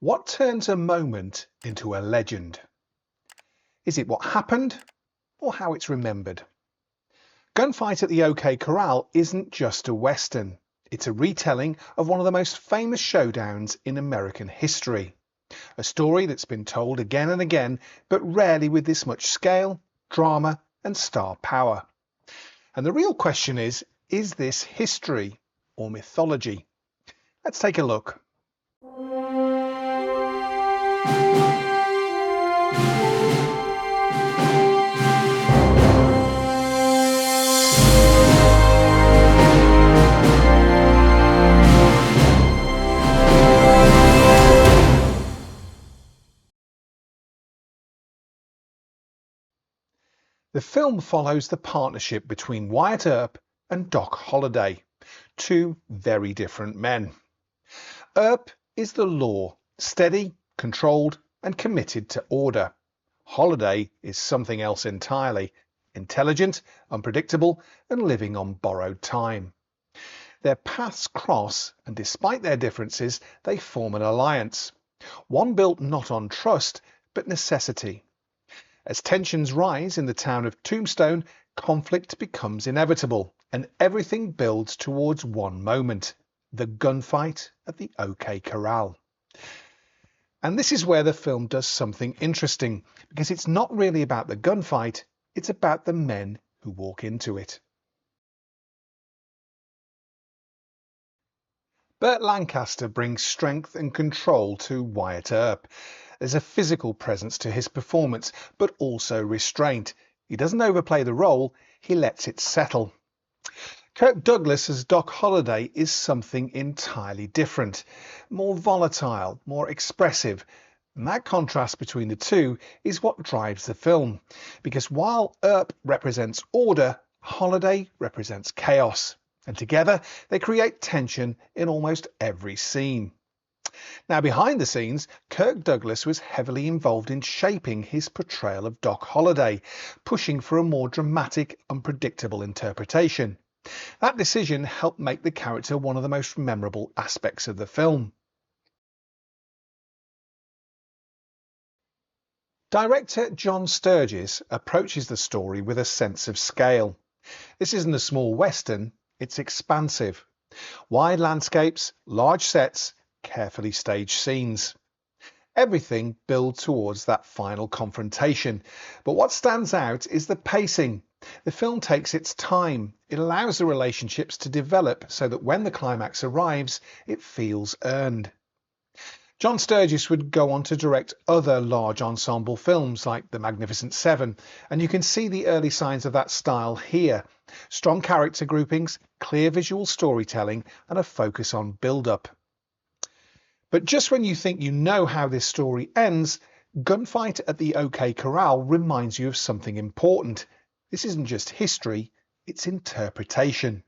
What turns a moment into a legend? Is it what happened or how it's remembered? Gunfight at the OK Corral isn't just a Western. It's a retelling of one of the most famous showdowns in American history. A story that's been told again and again, but rarely with this much scale, drama and star power. And the real question is this history or mythology? Let's take a look. The film follows the partnership between Wyatt Earp and Doc Holliday, two very different men. Earp is the law, steady, controlled and committed to order. Holliday is something else entirely, intelligent, unpredictable and living on borrowed time. Their paths cross and despite their differences they form an alliance, one built not on trust but necessity. As tensions rise in the town of Tombstone, conflict becomes inevitable and everything builds towards one moment, the gunfight at the OK Corral. And this is where the film does something interesting, because it's not really about the gunfight, it's about the men who walk into it. Burt Lancaster brings strength and control to Wyatt Earp. There's a physical presence to his performance, but also restraint. He doesn't overplay the role, he lets it settle. Kirk Douglas as Doc Holliday is something entirely different, more volatile, more expressive. And that contrast between the two is what drives the film, because while Earp represents order, Holliday represents chaos. And together they create tension in almost every scene. Now, behind the scenes, Kirk Douglas was heavily involved in shaping his portrayal of Doc Holliday, pushing for a more dramatic, unpredictable interpretation. That decision helped make the character one of the most memorable aspects of the film. Director John Sturges approaches the story with a sense of scale. This isn't a small Western, it's expansive. Wide landscapes, large sets, carefully staged scenes. Everything builds towards that final confrontation, but what stands out is the pacing. The film takes its time. It allows the relationships to develop so that when the climax arrives, it feels earned. John Sturges would go on to direct other large ensemble films like The Magnificent Seven, and you can see the early signs of that style here. Strong character groupings, clear visual storytelling and a focus on build-up. But just when you think you know how this story ends, Gunfight at the OK Corral reminds you of something important. This isn't just history, it's interpretation.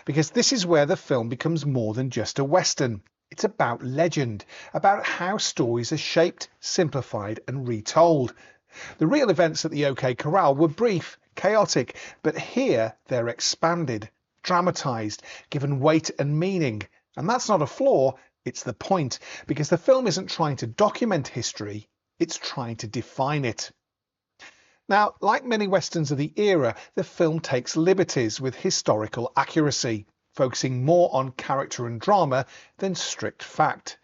Because this is where the film becomes more than just a Western. It's about legend, about how stories are shaped, simplified and retold. The real events at the OK Corral were brief, chaotic, but here they're expanded, dramatised, given weight and meaning. And that's not a flaw, it's the point, because the film isn't trying to document history, it's trying to define it. Now, like many Westerns of the era, the film takes liberties with historical accuracy, focusing more on character and drama than strict fact.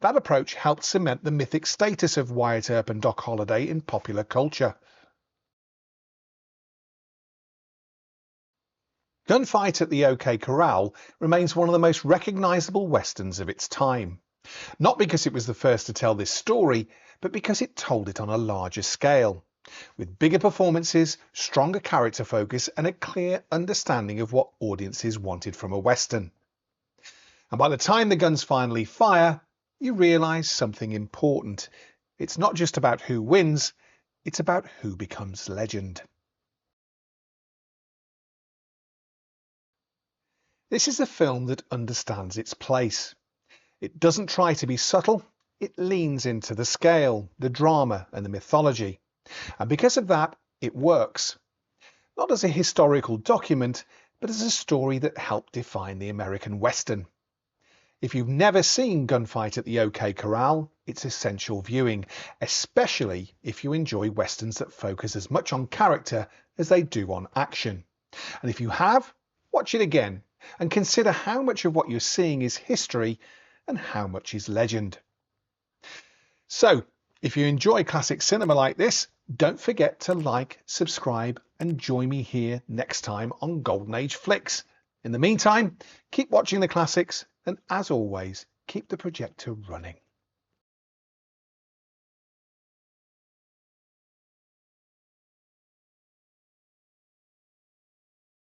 That approach helped cement the mythic status of Wyatt Earp and Doc Holliday in popular culture. Gunfight at the OK Corral remains one of the most recognisable Westerns of its time. Not because it was the first to tell this story, but because it told it on a larger scale, with bigger performances, stronger character focus and a clear understanding of what audiences wanted from a Western. And by the time the guns finally fire, you realise something important. It's not just about who wins, it's about who becomes legend. This is a film that understands its place. It doesn't try to be subtle, it leans into the scale, the drama and the mythology. And because of that, it works. Not as a historical document, but as a story that helped define the American Western. If you've never seen Gunfight at the OK Corral, it's essential viewing, especially if you enjoy westerns that focus as much on character as they do on action. And if you have, watch it again and consider how much of what you're seeing is history and how much is legend. So, if you enjoy classic cinema like this, don't forget to like, subscribe and join me here next time on Golden Age Flicks. In the meantime, keep watching the classics and as always, keep the projector running.